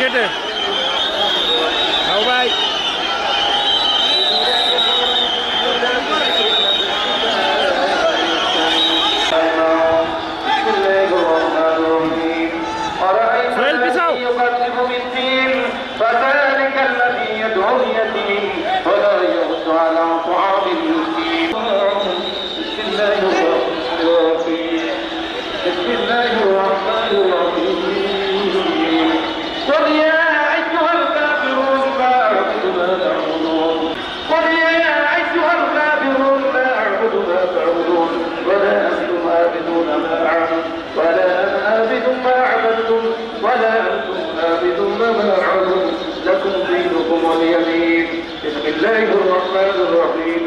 কেটে ভাই فذلك الذي يدعو اليتيم ولا يحض على طعام المسكين. بسم الله الرحمن الرحيم. بسم الله الرحمن الرحيم. قل يا أيها الكافرون لا أعبد ما تعبدون. قل يا أيها الكافرون لا أعبد ما تعبدون ولا أنتم عابدون ما أعبد ولا أنا عابد ما عبدتم ولا أنتم عابدون ما أعبد لكم دينكم ولي دين. بسم الله الرحمن الرحيم.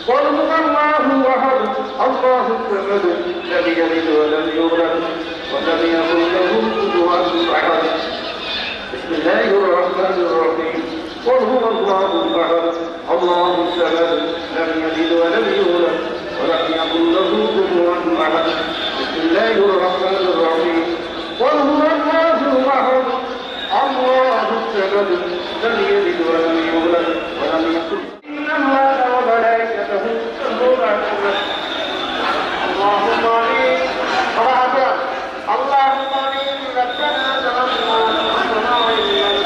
قل هو الله أحد الله الصمد لم يلد ولم يولد ولم يكن له كفوا أحد. بسم الله الرحمن الرحيم. قل هو الله أحد الله الصمد لم يلد ولم يولد ولم يكن له كفوا أحد. بسم الله الرحمن الرحيم. قل هو الله أحد الله الصمد لم يلد ولم يولد ولم يكن. إن الله وملائكته يصلون على النبي. اللهم آمين. اللهم آمين. ربنا ظلمنا أنفسنا وإن لم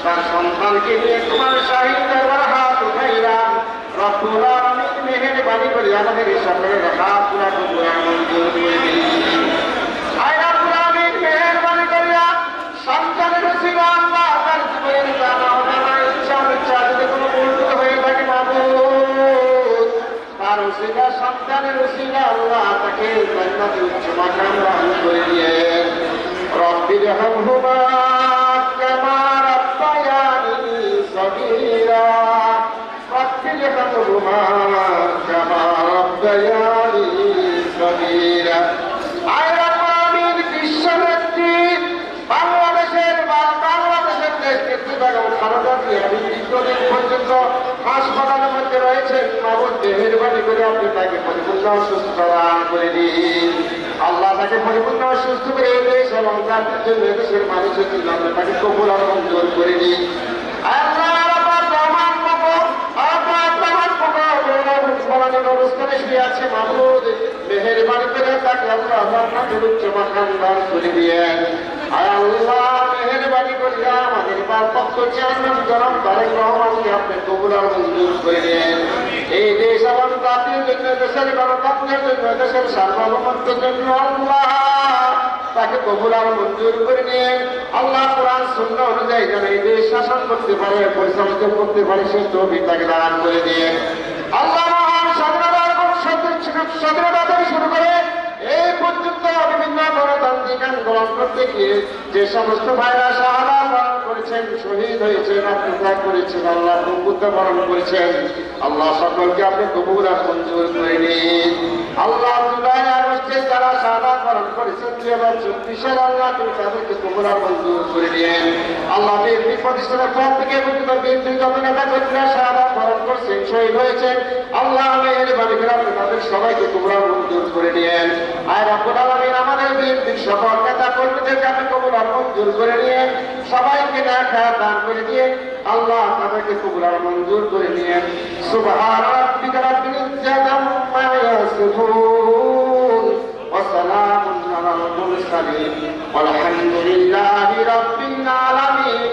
তার সন্তানকে নিয়ে তোমার শাহী দরবার হাত উঠাইলাম। রব্বুল আলামিন মেহেরবানি করে আমাদের সকলের হাত পুরা করে মঞ্জুর করে দিন। আয় রব্বুল আলামিন মেহেরবানি করিয়া সন্তানের উসিলা আল্লাহ তার জীবনের জানা অজানা ইচ্ছা অনিচ্ছা যদি কোনো ভুল হয়ে থাকে মাবুদ তার উসিলা সন্তানের উসিলা আল্লাহ তাকে জান্নাতে উচ্চ মাকাম দান করে দিয়ে। রব্বির হামহুমা কামা রাব্বায়ানি সগীরা রব্বির হামহুমা কামা রাব্বায়ানি সগীরা। আয় রব্বুল আলামিন বিশ্বনেত্রী বাংলাদেশের নেতৃত্ব বেগম খালেদা জিয়া দীর্ঘদিন পর্যন্ত হাসপাতালের মধ্যে রয়েছেন। মাবুদ মেহেরবানি করে আপনি তাকে পরিপূর্ণ সুস্থ দান করে দিন। আল্লাহ তাকে পরিপূর্ণ সুস্থ করে দেশ এবং জাতির জন্য দেশের মানুষের জন্য আপনি তাকে কবুল আর মঞ্জুর করে দিন। অবস্থানে শুয়ে আছে মাবুদ মেহেরবানি করে তাকে আল্লাহ উচ্চ মাকাম দান করে দিয়েন। আয় আল্লাহ মেহেরবানি করিয়া আমাদের ভারপ্রাপ্ত চেয়ারম্যান জনাব তারেক রহমানকে আপনি কবুল আর মঞ্জুর করে দেন। এই দেশ এবং জাতির জন্য দেশের গণতন্ত্রের জন্য দেশের সার্বভৌমত্বের জন্য আল্লাহ তাকে কবুল আর মঞ্জুর করে নিন। আল্লাহ কোরআন সুন্নাহ অনুযায়ী যেন এই দেশ শাসন করতে পারে পরিচালিত করতে পারে সে তৌফিক তাকে দান করে দিন। আল্লাহ মহান স্বাধীনতা এবং স্বাধীনতা থেকে শুরু করে এই পর্যন্ত বিভিন্ন গণতান্ত্রিক আন্দোলন করতে গিয়ে যে সমস্ত ভাইরা শাহাদাত বরণ করেছেন শহীদ হয়েছেন আত্মত্যাগ করেছেন আল্লাহ বুদ্ধ বরণ করেছেন আল্লাহ সকলকে আপনি কবুল আর মঞ্জুর করে নিন। আল্লাহ জুলাই আগস্টে যারা শাহাদাত বরণ করেছেন 2024 আল্লাহ তুমি তাদেরকে কবুল আর মঞ্জুর করে নিন। আল্লাহ বিএনপি প্রতিষ্ঠানের পর থেকে বিএনপির যত নেতা কর্মীরা শাহাদাত বরণ করছেন শহীদ হয়েছেন আল্লাহ মেহেরবানি করে আপনি তাদের সবাইকে কবুল আর মঞ্জুর করে নিন। আয় রব্বুল আলামিন আমাদের বিএনপির সকল নেতা কর্মীদেরকে আপনি কবুল আর মঞ্জুর করে নিয়ে সবাইকে দেখা দান করে দিয়ে আল্লাহ তাদেরকে কবুল আর মঞ্জুর করে নিয়ে। সুবহান রাব্বিকা রাব্বিল ইজ্জাতি আম্মা ইয়াসিফুন ওয়া সালামুন আলাল মুরসালিন ওয়ালহামদুলিল্লাহি রাব্বিল আলামিন।